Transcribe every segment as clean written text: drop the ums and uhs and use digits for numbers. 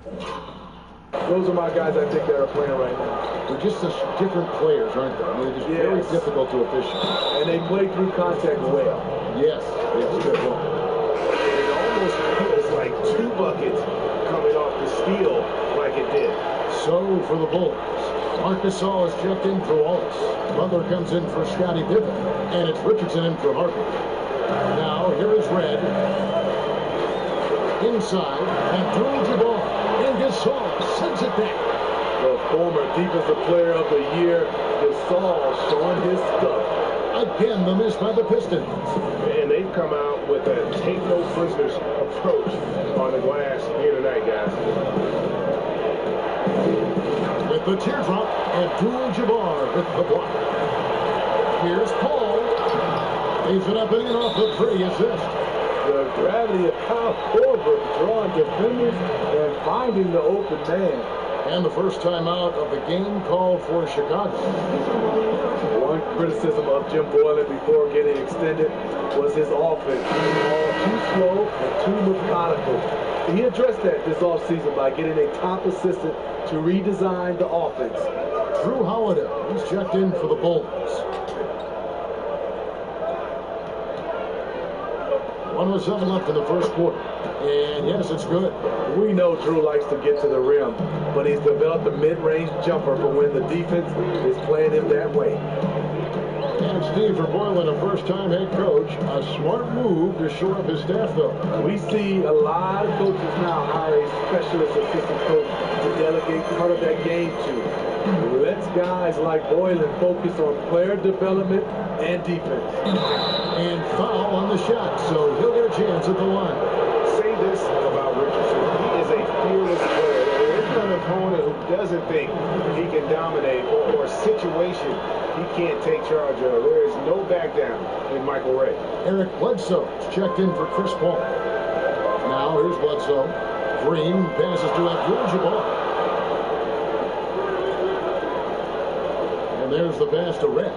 Those are my guys I think that are playing right now. They're just such different players, aren't they? I mean, they're just very difficult to officiate. And they play through contact well. Yes, good one. It almost feels like 2 buckets coming off the steal like it did. So for the Bulls, Marcus Gasol is checked in for Wallace. Butler comes in for Scottie Pippen, and it's Richardson in for Harper. Now here is Red. Inside, Abdul-Jabbar, and Gasol sends it back. The former Defensive Player of the Year, Gasol, showing his stuff. Again, the miss by the Pistons. And they've come out with a take-no-prisoners approach on the glass here tonight, guys. With the teardrop, Abdul-Jabbar with the block. Here's Paul. Leaves it up and in off the free assist. The gravity of Kyle Korver drawing defenders and finding the open man. And the first time out of the game called for Chicago. One criticism of Jim Boylen before getting extended was his offense. All too slow and too methodical. He addressed that this offseason by getting a top assistant to redesign the offense. Drew Holiday is checked in for the Bulls. 1:07 left in the first quarter. And yes, it's good. We know Drew likes to get to the rim, but he's developed a mid-range jumper for when the defense is playing him that way. And Steve, for Boylen, a first-time head coach, a smart move to shore up his staff, though. We see a lot of coaches now hire a specialist assistant coach to delegate part of that game to. Lets guys like Boylen focus on player development and defense. And foul on the shot, so he'll get a chance at the line. Say this about Richardson. He is a fearless player. There isn't an opponent who doesn't think he can dominate or a situation he can't take charge of. There is no back down in Michael Ray. Eric Bledsoe is checked in for Chris Paul. Now here's Bledsoe. Green passes to Abdul-Jabbar. And there's the pass to Red.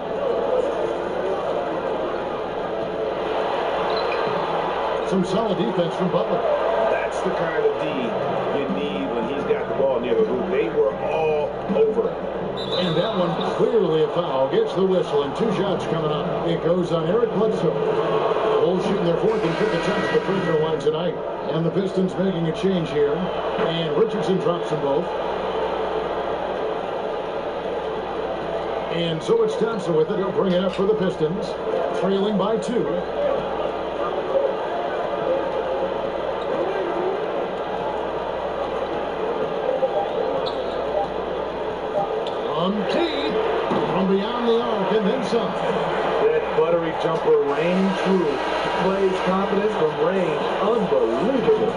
Some solid defense from Butler. That's the kind of D you need when he's got the ball near the hoop. They were all over it. And that one clearly a foul. Gets the whistle, and 2 shots coming up. It goes on Eric Bledsoe. Bulls shooting their 4th and 5th attempts at the free throw line tonight. And the Pistons making a change here. And Richardson drops them both. And so it's Thompson with it. He'll bring it up for the Pistons. Trailing by 2. Deep from beyond the arc and then some. That buttery jumper rang true. Plays confidence from range. Unbelievable.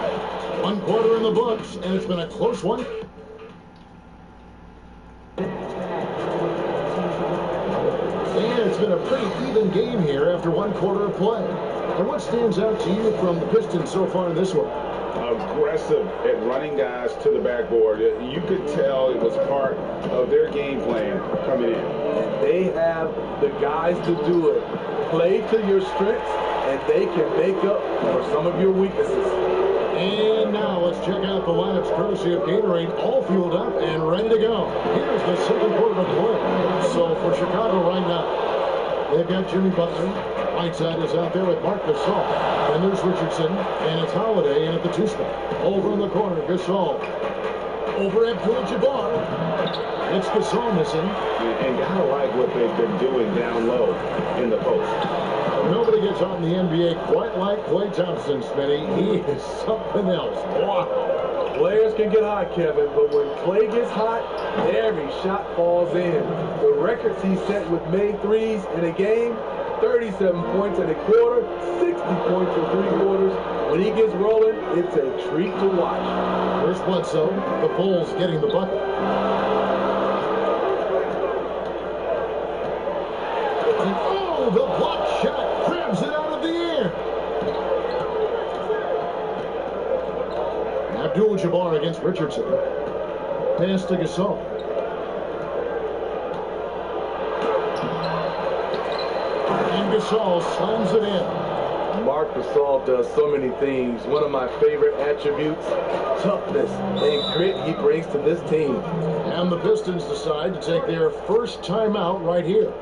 1 quarter in the books, and it's been a close one. And it's been a pretty even game here after 1 quarter of play. And what stands out to you from the Pistons so far in this one? Aggressive at running guys to the backboard. You could tell it was part of their game plan coming in. They have the guys to do it. Play to your strengths, and they can make up for some of your weaknesses. And now let's check out the lineups courtesy of Gatorade, all fueled up and ready to go. Here's the 2nd quarter of play. So for Chicago right now, they've got Jimmy Butler. Whiteside is out there with Marc Gasol. Then there's Richardson, and it's Holiday in at the 2 spot. Over in the corner, Gasol. Over Abdul-Jabbar. It's Gasol missing. And gotta like what they've been doing down low in the post. Nobody gets out in the NBA quite like Klay Thompson, Smitty. He is something else. Wow. Players can get hot, Kevin, but when Klay gets hot, every shot falls in. The records he set with made threes in a game, 37 points in a quarter, 60 points in 3 quarters. When he gets rolling, it's a treat to watch. Here's Bledsoe. The Bulls getting the bucket. And oh, the block shot grabs it out of the air. Abdul-Jabbar against Richardson. Pass to Gasol. And Gasol slams it in. Marc Gasol does so many things. One of my favorite attributes, toughness and grit he brings to this team. And the Pistons decide to take their first timeout right here.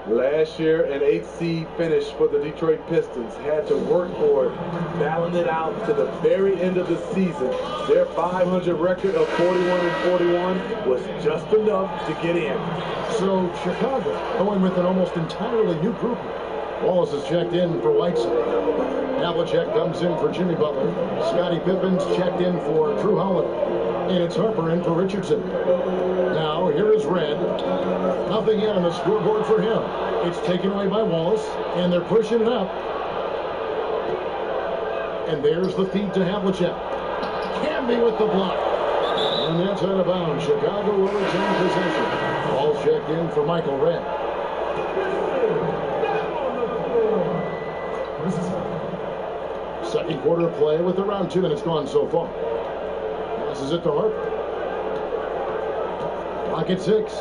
Last year, an 8th seed finish for the Detroit Pistons. Had to work for it, battling it out to the very end of the season. Their 500 record of 41-41 was just enough to get in. So Chicago going with an almost entirely new group. Wallace is checked in for Whiteside. Havlicek comes in for Jimmy Butler. Scottie Pippen's checked in for Drew Holiday. And it's Harper in for Richardson. Now, here is Red. Nothing yet on the scoreboard for him. It's taken away by Wallace, and they're pushing it up. And there's the feed to Havlicek. Camby with the block. And that's out of bounds. Chicago will retain possession. Ball checked in for Michael Red. Second quarter play with around 2 minutes gone so far. Passes it to Harper. Clock at 6.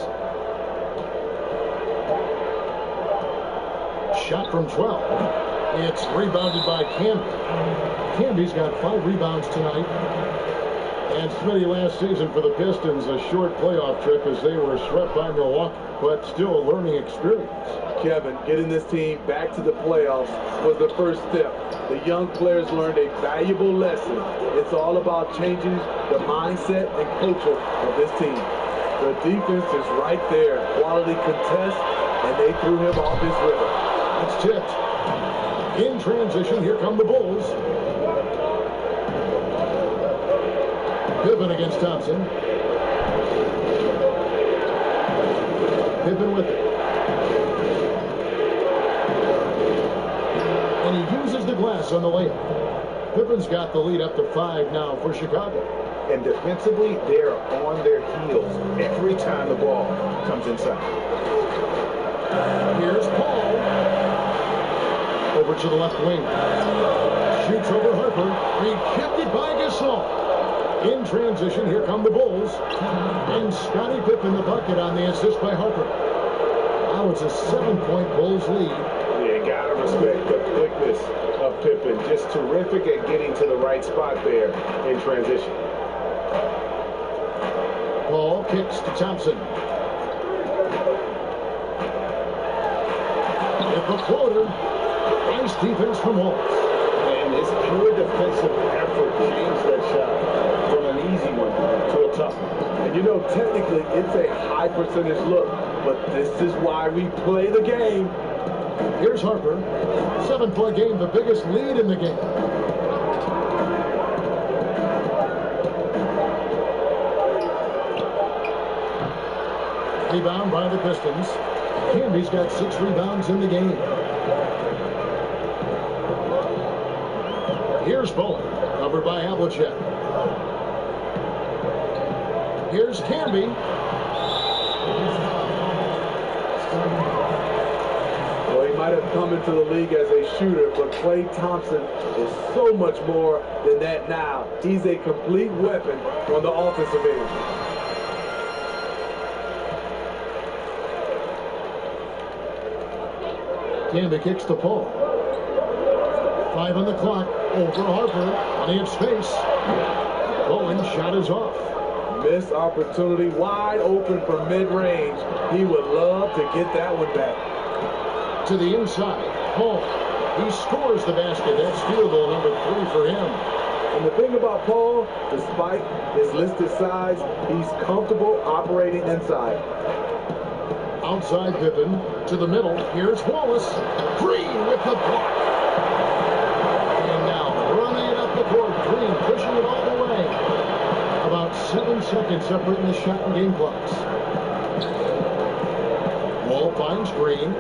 Shot from 12. It's rebounded by Camby. Camby's got 5 rebounds tonight. And Smitty, last season for the Pistons, a short playoff trip as they were swept by Milwaukee, but still a learning experience. Kevin, getting this team back to the playoffs was the first step. The young players learned a valuable lesson. It's all about changing the mindset and culture of this team. The defense is right there. Quality contest, and they threw him off his rhythm. It's tipped. In transition, here come the Bulls. Pippen against Thompson. Pippen with it. And he uses the glass on the layup. Pippen's got the lead up to 5 now for Chicago. And defensively, they're on their heels every time the ball comes inside. Here's Paul. Over to the left wing. Shoots over Harper. Rejected by Gasol. In transition, here come the Bulls. And Scottie Pippen the bucket on the assist by Harper. Now it's a 7-point Bulls lead. Yeah, gotta respect the quickness of Pippen. Just terrific at getting to the right spot there in transition. Paul kicks to Thompson. With the floater. Nice defense from Wallace. And his pure defensive effort changed that shot from an easy one to a tough one. And you know, technically, it's a high percentage look, but this is why we play the game. Here's Harper. 7-point game, the biggest lead in the game. Rebound by the Pistons. Camby's got 6 rebounds in the game. Here's Bowen, covered by Havlicek. Here's Camby. Well, he might have come into the league as a shooter, but Klay Thompson is so much more than that now. He's a complete weapon on the offensive end. Camby kicks to Paul. 5 on the clock. Over Harper. Plenty of space. Bowen shot is off. Missed opportunity, wide open for mid-range. He would love to get that one back. To the inside. Paul. He scores the basket. That's field goal number 3 for him. And the thing about Paul, despite his listed size, he's comfortable operating inside. Outside Pippen to the middle. Here's Wallace. Green with the block. And now running it up the court. Green pushing it all the way. About 7 seconds separating the shot and game clocks. Wall finds Green.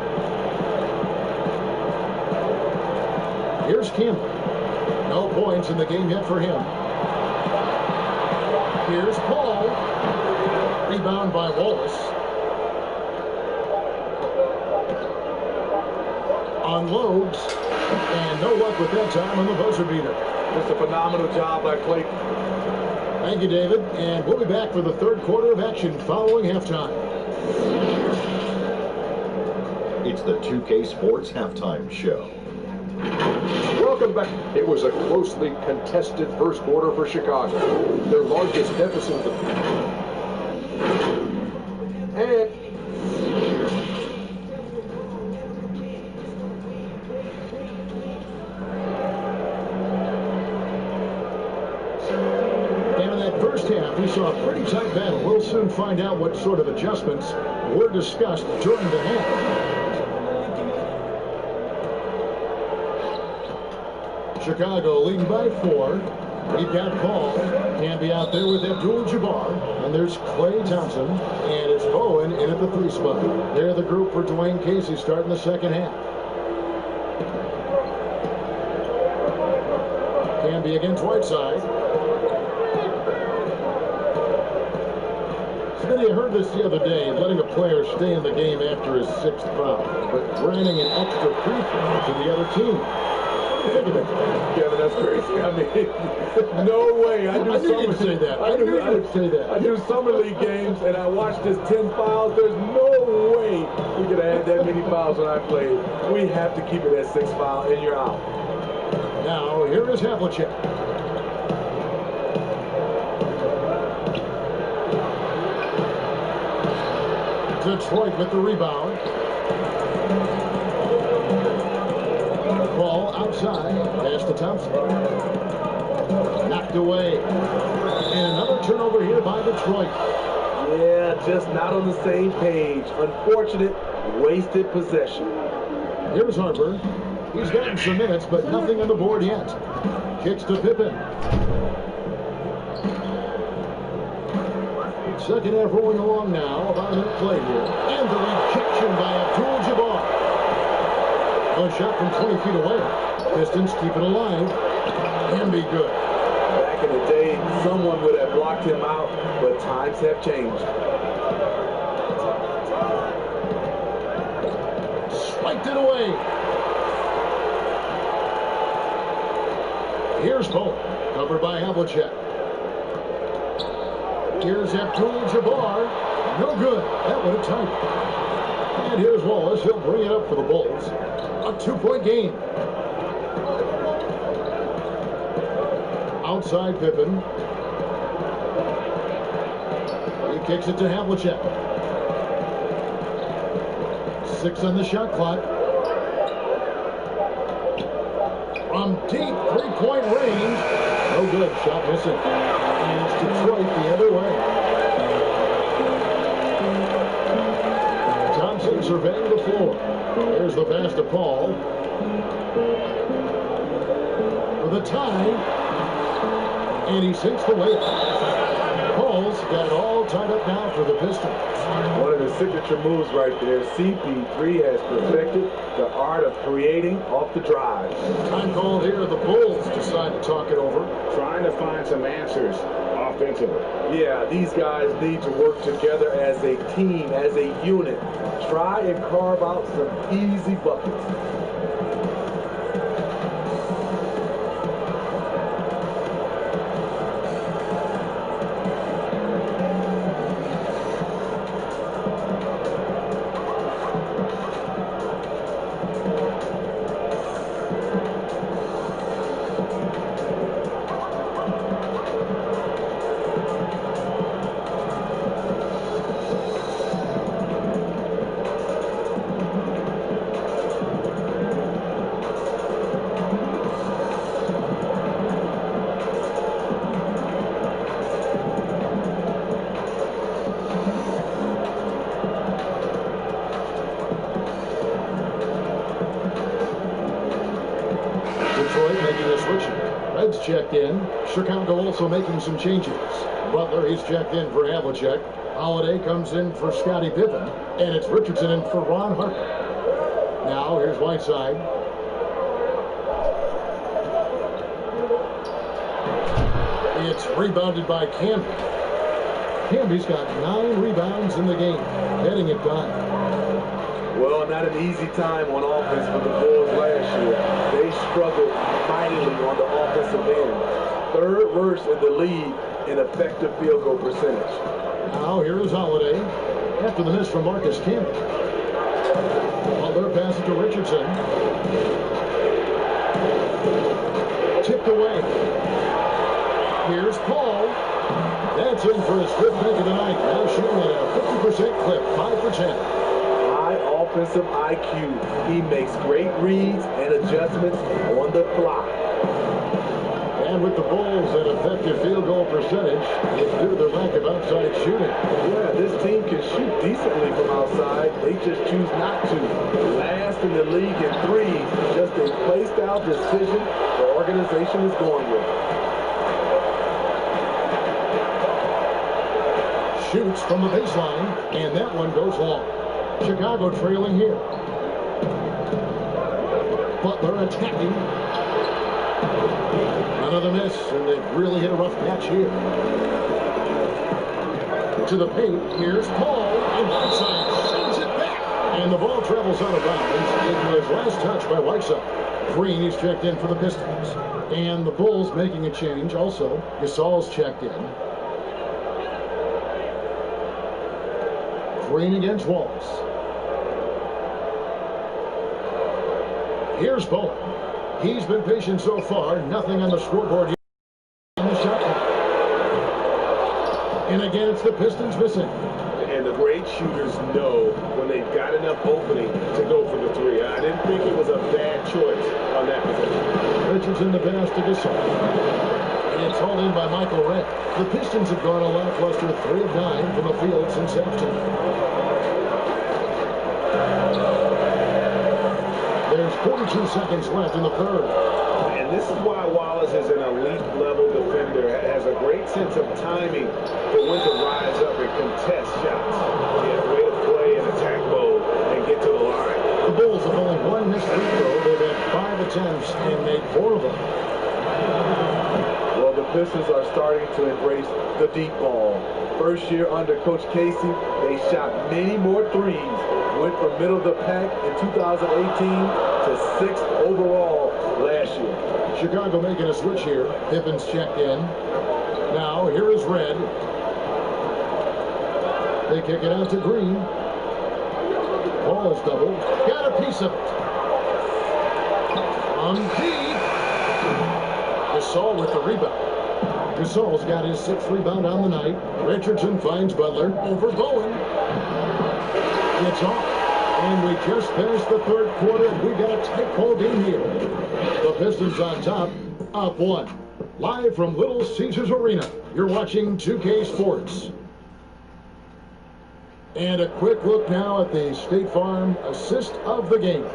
Here's Campbell. No points in the game yet for him. Here's Paul. Rebound by Wallace. Unloads. And no luck with that time on the buzzer beater. Just a phenomenal job by Klay. Thank you, David. And we'll be back for the third quarter of action following halftime. It's the 2K Sports Halftime Show. Welcome back. It was a closely contested first quarter for Chicago. Their largest deficit of the and in that first half, we saw a pretty tight battle. We'll soon find out what sort of adjustments were discussed during the half. Chicago leading by 4. We've got Paul. Can be out there with Abdul-Jabbar. And there's Klay Thompson. And it's Bowen in at the 3 spot. They're the group for Dwayne Casey starting the second half. Can be against Whiteside. Smitty, I heard this the other day, letting a player stay in the game after his 6th foul, but granting an extra free throw to the other team. Kevin, that's crazy. I mean, no way. I do summer league games, and I watch this 10 fouls. There's no way we could have had that many fouls when I played. We have to keep it at 6 fouls, and you're out. Now, here is Havlicek. Detroit with the rebound. Ball outside. Pass to Thompson. Knocked away. And another turnover here by Detroit. Yeah, just not on the same page. Unfortunate, wasted possession. Here's Harper. He's gotten some minutes, but nothing on the board yet. Kicks to Pippen. Second half rolling along now. About a minute play here. And the rejection by Abdul-Jabbar. A shot from 20 feet away. Pistons keep it alive. Can be good. Back in the day, someone would have blocked him out, but times have changed. Swiped it away. Here's Bowen. Covered by Havlicek. Here's Abdul-Jabbar. No good. That would have tight. And here's Wallace. He'll bring it up for the Bulls. A 2-point game. Outside Pippen. He kicks it to Havlicek. 6 on the shot clock. From deep 3-point range. No good. Shot missing. And it's Detroit the other way. Thompson surveying the floor. Here's the pass to Paul. For the tie. And he sinks the layup. Paul's got it all tied up now for the Pistons. One of the signature moves right there. CP3 has perfected the art of creating off the drive. Time called here. The Bulls decide to talk it over. Trying to find some answers offensively. Yeah, these guys need to work together as a team, as a unit. Try and carve out some easy buckets. Reds checked in. Chicago also making some changes. Butler, he's checked in for Havlicek. Holiday comes in for Scottie Pippen. And it's Richardson in for Ron Harper. Now, here's Whiteside. It's rebounded by Camby. Camby's got 9 rebounds in the game. Getting it done. Well, not an easy time on offense for the Bulls last year. They struggled mightily on the offensive end. 3rd worst in the league in effective field goal percentage. Now here's Holiday after the miss from Marcus Camby. Butler passes to Richardson. Tipped away. Here's Paul. That's in for his 5th make of the night. Now shooting at a 50% clip, 5 for 10. High offensive IQ. He makes great reads and adjustments on the fly. And with the Bulls, an effective field goal percentage is due to their lack of outside shooting. Yeah, this team can shoot decently from outside. They just choose not to. Last in the league in threes. Just a play-style decision the organization is going with. Shoots from the baseline, and that one goes long. Chicago trailing here. Butler attacking. Another miss, and they've really hit a rough patch here. To the paint, here's Paul, and Whiteside sends it back. And the ball travels out of bounds. It was last touched by Whiteside. Green is checked in for the Pistons. And the Bulls making a change also. Gasol's checked in. Green against Walls. Here's Bowen. He's been patient so far. Nothing on the scoreboard yet. On the shot clock. And again, it's the Pistons missing. And the great shooters know when they've got enough opening to go for the 3. I didn't think it was a bad choice on that position. Richardson the pass to Gasol. And it's hauled in by Michael Red. The Pistons have gone a lackluster 3 of 9 from the field since halftime. There's 42 seconds left in the 3rd. And this is why Wallace is an elite level defender, has a great sense of timing for when to rise up and contest shots. He has a way to play in attack mode and get to the line. The Bulls have only 1 missed free throw. They've had 5 attempts and made 4 of them. Well, the Pistons are starting to embrace the deep ball. First year under Coach Casey, they shot many more threes. Went from middle of the pack in 2018 to 6th overall last year. Chicago making a switch here. Pippen's checked in. Now, here is Red. They kick it out to Green. Paul is doubled. Got a piece of it. On deep. Gasol with the rebound. Gasol's got his 6th rebound on the night. Richardson finds Butler over Bowen. It's off. And we just finished the 3rd quarter. We've got a tight ball game here. The Pistons on top, up 1. Live from Little Caesars Arena, you're watching 2K Sports. And a quick look now at the State Farm assist of the game.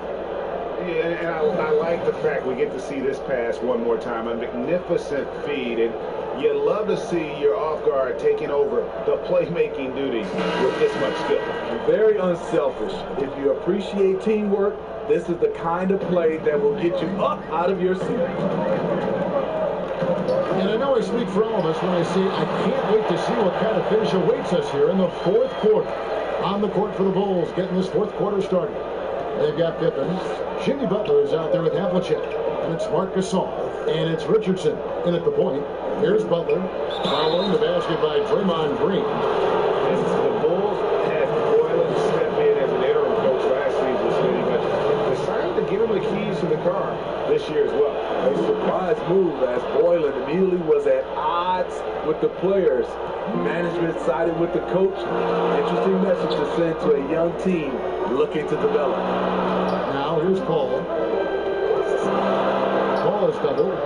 Yeah, and I like the fact we get to see this pass one more time. A magnificent feed, and you love to see your off guard taking over the playmaking duty with this much skill. Very unselfish. If you appreciate teamwork, this is the kind of play that will get you up out of your seat. And I know I speak for all of us when I say I can't wait to see what kind of finish awaits us here in the 4th quarter. On the court for the Bulls, getting this 4th quarter started. They've got Pippen. Jimmy Butler is out there with Havlicek. And it's Marc Gasol. And it's Richardson in at the point. Here's Butler. Following the basket by Draymond Green. The Bulls had Boylan step in as an interim coach last season, but decided to give him the keys to the car this year as well. A surprise move as Boylan immediately was at odds with the players. Management sided with the coach. Interesting message to send to a young team looking to develop. Now here's Paul. Paul is doubled.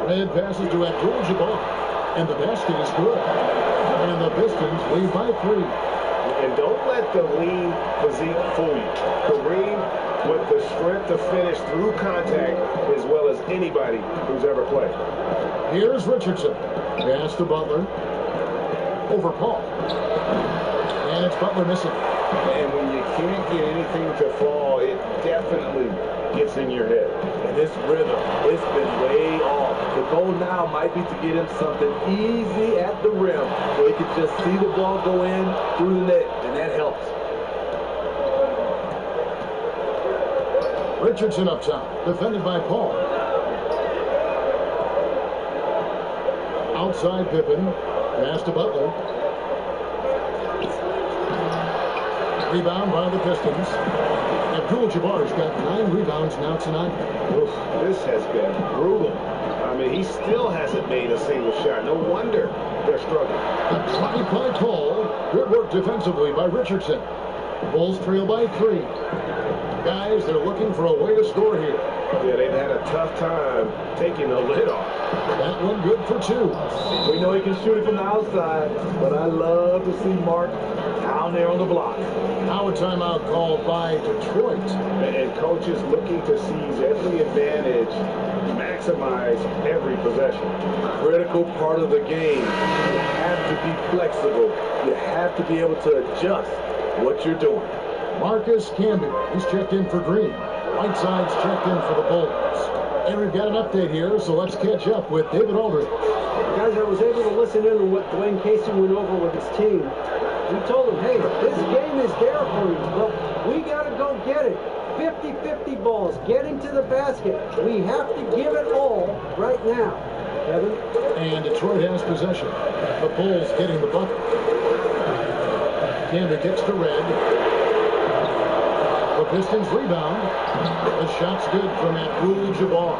Red passes to Abdul-Jabbar. And the basket is good. And the Pistons lead by 3. And don't let the lean physique fool you. Kareem with the strength to finish through contact as well as anybody who's ever played. Here's Richardson. Pass to Butler. Over Paul. And it's Butler missing. And when you can't get anything to fall, it definitely gets in your head. And this rhythm, it's been way off. The goal now might be to get him something easy at the rim so he can just see the ball go in through the net, and that helps. Richardson up top, defended by Paul. Outside Pippen, pass to Butler. Rebound by the Pistons. Abdul-Jabbar's got 9 rebounds now tonight. Oof, this has been brutal. I mean, he still hasn't made a single shot. No wonder they're struggling. A 20-point call. Good work defensively by Richardson. Bulls trail by 3. Guys, they're looking for a way to score here. Yeah, they've had a tough time taking the lid off. That one good for 2. We know he can shoot it from the outside, but I love to see Mark down there on the block. Now a timeout called by Detroit. And coaches looking to seize every advantage, maximize every possession. Critical part of the game. You have to be flexible. You have to be able to adjust what you're doing. Marcus Camby, he's checked in for Green. Whiteside's checked in for the Bulls. And we've got an update here, so let's catch up with David Aldridge. Guys, I was able to listen in on what Dwayne Casey went over with his team. We told him, hey, this game is there for you, but we got to go get it. 50-50 balls, getting to the basket. We have to give it all right now. Evan? And Detroit has possession. The Bulls getting the bucket. Camby gets to Red. The Pistons rebound. The shot's good from Abdul-Jabbar.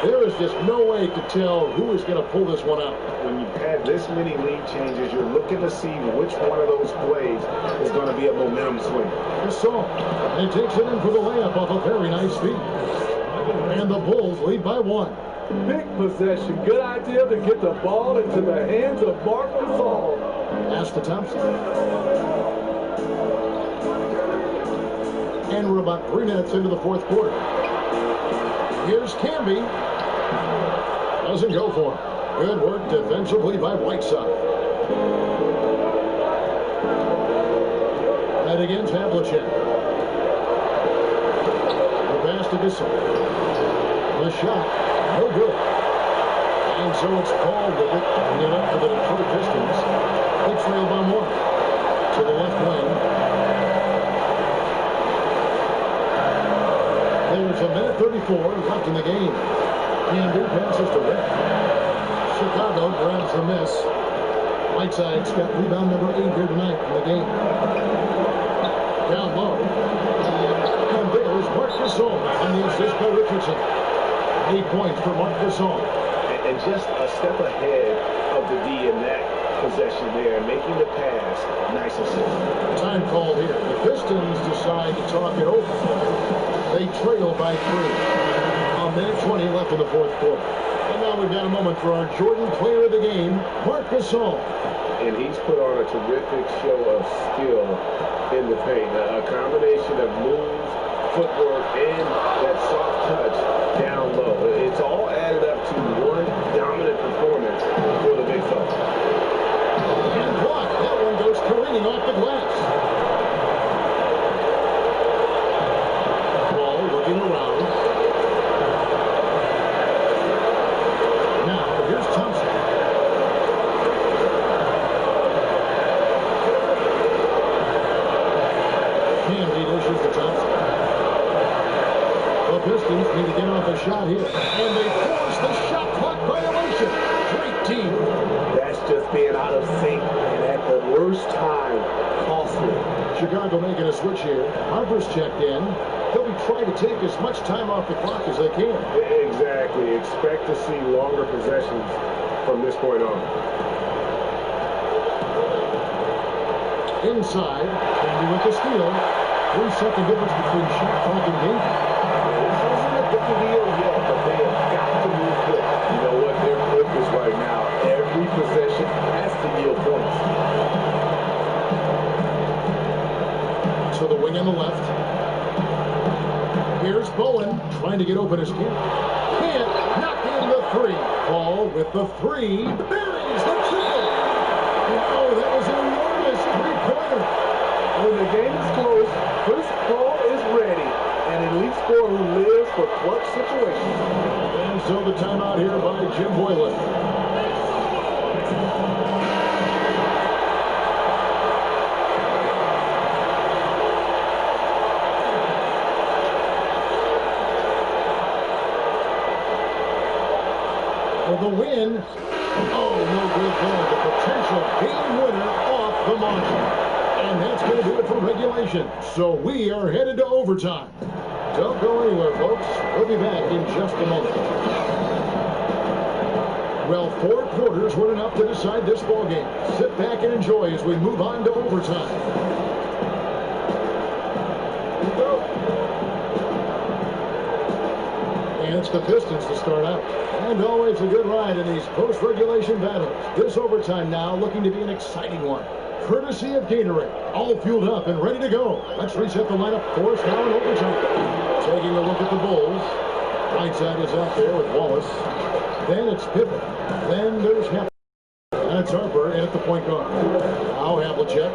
There is just no way to tell who is going to pull this one out. When you've had this many lead changes, you're looking to see which one of those plays is going to be a momentum swing. Gasol. And he takes it in for the layup off a very nice feed. And the Bulls lead by 1. Big possession. Good idea to get the ball into the hands of Mark Gasol. Pass to Thompson. And we're about 3 minutes into the 4th quarter. Here's Camby. Doesn't go for him. Good work defensively by Whiteside. And against Havlicek. The pass to Gasol. The shot, no good. And so it's called with it. And then up for the Detroit Pistons. They trail by 1. To the left wing. There's a minute 34 left in the game. Camby passes to Red. Chicago grabs the miss. Whiteside's got rebound number 8 here tonight in the game. Down low. And there's Mark Gasol and the assist by Richardson. 8 points for Mark Gasol. And just a step ahead of the D in that possession there, making the pass. Nice assist. Time called here. The Pistons decide to talk it over. They trail by 3. A minute 20 left in the 4th quarter. And now we've got a moment for our Jordan player of the game, Mark Gasol. And he's put on a terrific show of skill in the paint. A combination of moves, footwork, and that soft touch down low. It's all added up to one dominant performance for the big fella. And blocked. That one goes careening off the glass. Ball looking around. Now, here's Thompson. Camby dishes to Thompson. The Pistons need to get off a shot here. And they force the shot clock violation. Great team. That's just being out of sync and at the worst time. Costly. Chicago making a switch here. Harper's checked in. They'll be trying to take as much time off the clock as they can. Exactly. Expect to see longer possessions from this point on. Inside, Camby with the steal. 3-second difference between shot clock and game. This isn't a big deal yet, but they have got to move quick. You know what? Their focus right now, every possession has to yield points. To the wing on the left. Here's Bowen trying to get open his can. Can't knock in the 3. Paul with the 3. Buries the triple. Oh, that was an enormous 3-pointer. When the game is close, Chris Paul is ready. An elite scorer who lives for clutch situations. And so the timeout here by Jim Boylan. For the win. Oh, no good there. The potential game winner off the margin. And that's going to do it for regulation. possession. So we are headed to overtime. Don't go anywhere, folks. We'll be back in just a moment. Well, 4 quarters weren't enough to decide this ball game. Sit back and enjoy as we move on to overtime. And it's the Pistons to start out. And always a good ride in these post-regulation battles. This overtime now looking to be an exciting one. Courtesy of Gatorade. All fueled up and ready to go. Let's reset the lineup for us now in overtime. Taking a look at the Bulls. Right side is out there with Wallace. Then it's Pippen. Then there's Harper. And it's Harper in at the point guard. Now Havlicek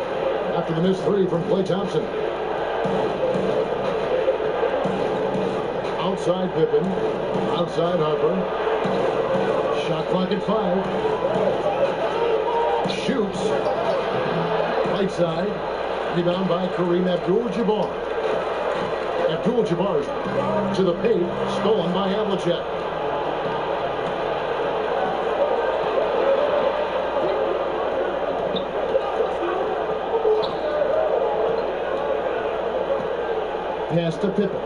after the missed 3 from Klay Thompson. Outside Pippen. Outside Harper. Shot clock at 5. Shoots. Right side. Rebound by Kareem Abdul-Jabbar. Abdul-Jabbar to the paint. Stolen by Havlicek. Pass to Pippen.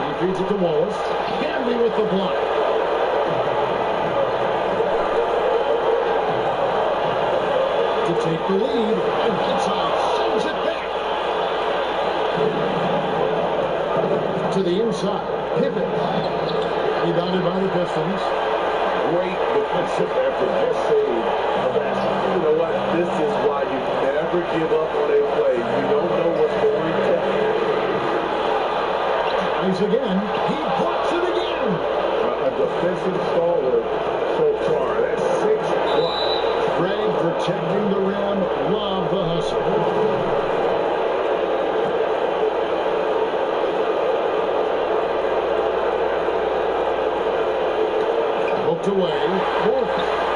He feeds it to Wallace. Canby with the block. To take the lead. And inside sends it back. To the inside. Pippen. Rebounded by the Pistons. Great defensive effort. Just saved the basket. You know what? This is why you never give up on a play. You don't know what's going to happen. Tries again. He blocks it again. A defensive stalwart so far. That's 6 blocks. Greg protecting the rim. Love the hustle. Hooked away.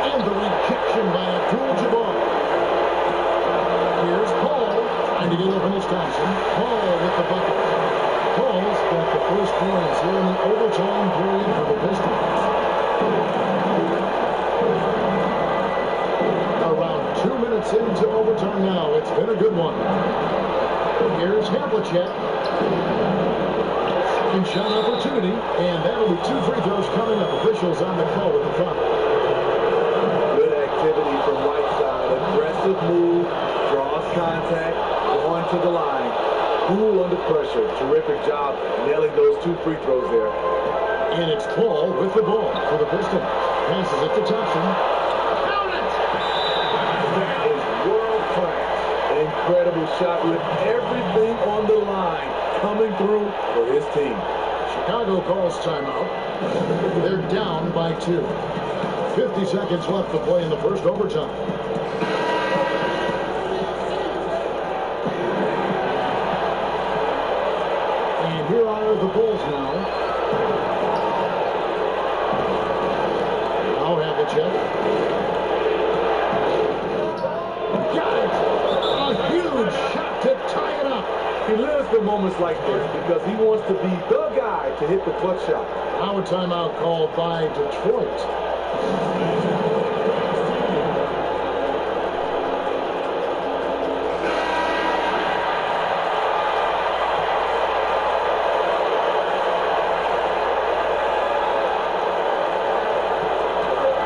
And the rejection by Abdul-Jabbar. Here's Paul trying to get open as Thompson. Paul with the bucket. Paul's got the first points here in the overtime period for the Pistons. Around 2 minutes into overtime now. It's been a good one. Here's Havlicek. Second shot opportunity, and that'll be 2 free throws coming up. Officials on the call with the foul. Good activity from Whiteside. Aggressive move, draws contact, going to the line. Cool under pressure. Terrific job nailing those 2 free throws there. And it's Paul with the ball for the Pistons. Passes it to Thompson. Count it! That is world class. Incredible shot with everything on the line coming through for his team. Chicago calls timeout. They're down by 2. 50 seconds left to play in the first overtime. And here are the Bulls now. Now Havlicek. Got it! A huge shot to tie it up. He lives for moments like this because he wants to be the guy to hit the clutch shot. Now a timeout called by Detroit.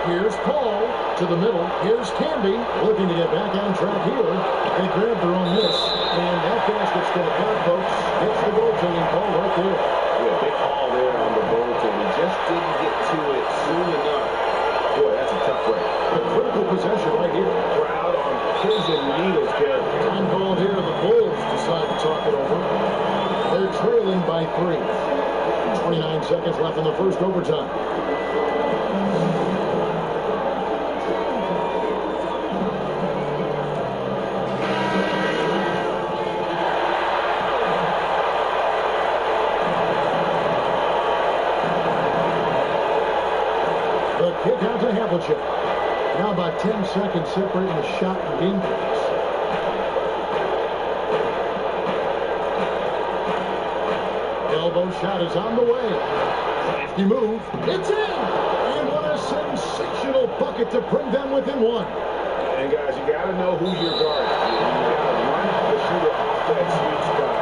Here's Paul to the middle. Here's Canby looking to get back on track here. They grabbed their own miss, and that basket's going to count, folks. It's the goaltending call right there. Yeah, big call there on the goaltender. He just didn't get to it soon enough. Boy, that's a tough play. A critical possession right here. Crowd on pins and needles, Kevin. Time called here. The Bulls decide to talk it over. They're trailing by 3. 29 seconds left in the first overtime. Kick out to Havlicek. Now about 10 seconds separating the shot and game pace. Elbow shot is on the way. Crafty move. It's in! And what a sensational bucket bucket to bring them within one. And guys, you got to know who you're guarding. You got to run the shooter off that sweet spot.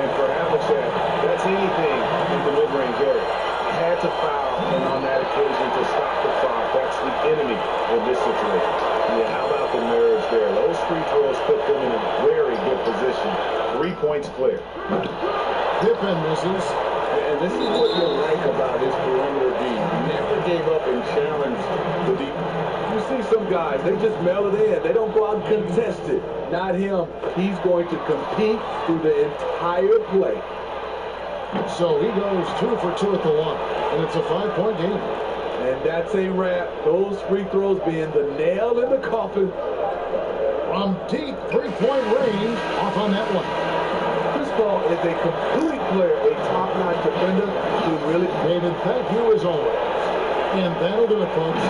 And for Havlicek, that's anything in the mid-range area. Had to foul, and on that occasion to stop the clock. That's the enemy in this situation. Yeah, how about the nerves there? Those free throws put them in a very good position. 3 points clear. Pippen misses. And this is what you like about his perimeter D. He never gave up and challenged the deep. You see some guys, they just mail it in. They don't go out and contest it. Not him. He's going to compete through the entire play. So he goes 2 for 2 at the line. And it's a 5-point game. And that's a wrap. Those free throws being the nail in the coffin. From deep 3-point range, off on that one. Chris Paul is a complete player, a top-notch defender who really... David, thank you as always. And that'll do it, folks.